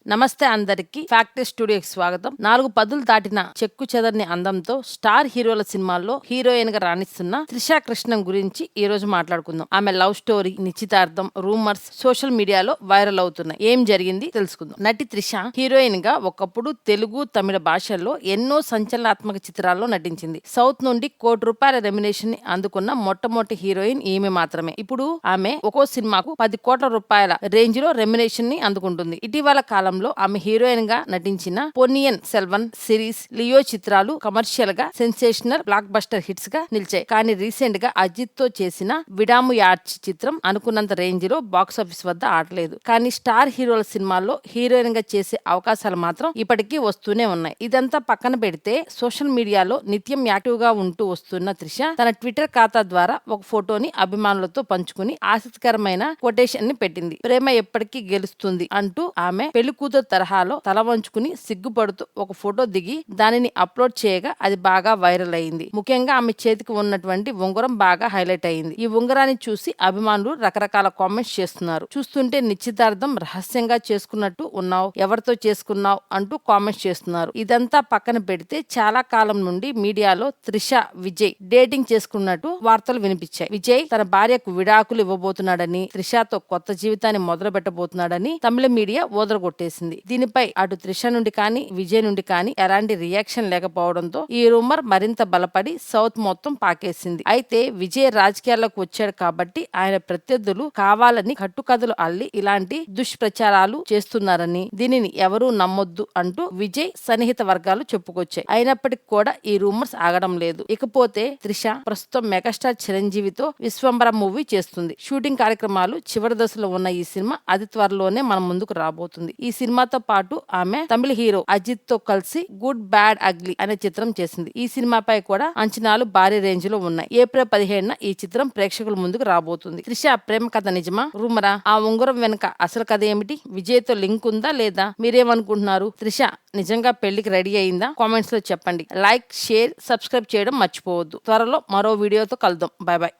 నమస్తే అందరికి ఫ్యాక్టరీ స్టూడియోకి స్వాగతం. 4 పదులు దాటిన చెక్కు చెదర్ని అందంతో స్టార్ హీరోల సినిమాల్లో హీరోయిన్ గా రాణిస్తున్న త్రిషా కృష్ణన్ గురించి ఈ రోజు మాట్లాడుకుందాం. ఆమె లవ్ స్టోరీ, నిశ్చితార్థం, రూమర్స్ సోషల్ మీడియాలో వైరల్ అవుతున్నాయి. ఏం జరిగింది తెలుసుకుందాం. నటి త్రిష హీరోయిన్ గా ఒకప్పుడు తెలుగు, తమిళ భాషల్లో ఎన్నో సంచలనాత్మక చిత్రాల్లో నటించింది. సౌత్ నుండి ₹1,00,00,000 రెమ్యునేషన్ ని అందుకున్న మొట్టమొదటి హీరోయిన్ ఈమె మాత్రమే. ఇప్పుడు ఆమె ఒక్కో సినిమాకు ₹10,00,00,000 రేంజ్ లో రెమ్యునేషన్ ని అందుకుంటుంది. ఇటీవల కాలంలో ఆమె హీరోయిన్ గా నటించిన పొన్నియిన్ సెల్వన్ సిరీస్, లియో చిత్రాలు కమర్షియల్ గా సెన్సేషనల్ బ్లాక్ బస్టర్ హిట్స్ గా నిలిచాయి. కానీ రీసెంట్ గా అజిత్ తో చేసిన విడాము యాడ్చి చిత్రం అనుకున్నంత రేంజ్ లో బాక్సాఫీస్ వద్ద ఆడలేదు. కానీ స్టార్ హీరోల సినిమాల్లో హీరోయిన్ గా చేసే అవకాశాలు మాత్రం ఇప్పటికీ వస్తూనే ఉన్నాయి. ఇదంతా పక్కన పెడితే సోషల్ మీడియాలో నిత్యం యాక్టివ్ గా ఉంటూ వస్తున్న త్రిష తన ట్విట్టర్ ఖాతా ద్వారా ఒక ఫోటోని అభిమానులతో పంచుకుని ఆసక్తికరమైన కొటేషన్ ని పెట్టింది. ప్రేమ ఎప్పటికీ గెలుస్తుంది అంటూ ఆమె పెళ్లి కూతురు తరహాలో తల వంచుకుని సిగ్గుపడుతూ ఒక ఫోటో దిగి దానిని అప్లోడ్ చేయగా అది బాగా వైరల్ అయింది. ముఖ్యంగా ఆమె చేతికి ఉన్నటువంటి ఉంగరం బాగా హైలైట్ అయింది. ఈ ఉంగరాన్ని చూసి అభిమానులు రకరకాల కామెంట్స్ చేస్తున్నారు. చూస్తుంటే నిశ్చితార్థం రహస్యంగా చేసుకున్నట్టు ఉన్నావు, ఎవరితో చేసుకున్నావు అంటూ కామెంట్స్ చేస్తున్నారు. ఇదంతా పక్కన పెడితే చాలా కాలం నుండి మీడియాలో త్రిష, విజయ్ డేటింగ్ చేసుకున్నట్టు వార్తలు వినిపించాయి. విజయ్ తన భార్యకు విడాకులు ఇవ్వబోతున్నాడని, త్రిషతో కొత్త జీవితాన్ని మొదలు పెట్టబోతున్నాడని తమిళ మీడియా ఓదరగొట్టేసింది. దీనిపై అటు త్రిష నుండి కానీ, విజయ్ నుండి కానీ ఎలాంటి రియాక్షన్ లేకపోవడంతో ఈ రూమర్ మరింత బలపడి సౌత్ మొత్తం పాకేసింది. అయితే విజయ్ రాజకీయాల్లోకి వచ్చాడు కాబట్టి ఆయన ప్రత్యర్థులు కావాలని కట్టుకథలు అల్లి ఇలాంటి దుష్ప్రచారాలు చేస్తున్నారని, దీనిని ఎవరూ నమ్మొద్దు అంటూ విజయ్ సన్నిహిత వర్గాలు చెప్పుకొచ్చాయి. అయినప్పటికీ కూడా ఈ రూమర్స్ ఆగడం లేదు. ఇకపోతే త్రిష ప్రస్తుతం మెగాస్టార్ చిరంజీవితో విశ్వంబర మూవీ చేస్తుంది. షూటింగ్ కార్యక్రమాలు చివరి దశలో ఉన్న ఈ సినిమా అతి త్వరలోనే మన ముందుకు రాబోతుంది. ఈ సినిమాతో పాటు ఆమె తమిళ హీరో అజిత్ తో కలిసి గుడ్ బ్యాడ్ అగ్లీ అనే చిత్రం చేసింది. ఈ సినిమాపై కూడా అంచనాలు భారీ రేంజ్ లో ఉన్నాయి. ఏప్రిల్ 15న ఈ చిత్రం ప్రేక్షకుల ముందుకు రాబోతుంది. త్రిష ప్రేమ కథ నిజమా, రూమరా? ఆ ఉంగరం వెనుక అసలు కథ ఏమిటి? విజయ్ తో లింక్ ఉందా లేదా? మీరేమనుకుంటున్నారు? త్రిష నిజంగా పెళ్లికి రెడీ అయిందా? కామెంట్స్ లో చెప్పండి. లైక్, షేర్, సబ్స్క్రైబ్ చేయడం మర్చిపోవద్దు. త్వరలో మరో వీడియోతో కలుద్దాం. Bye bye.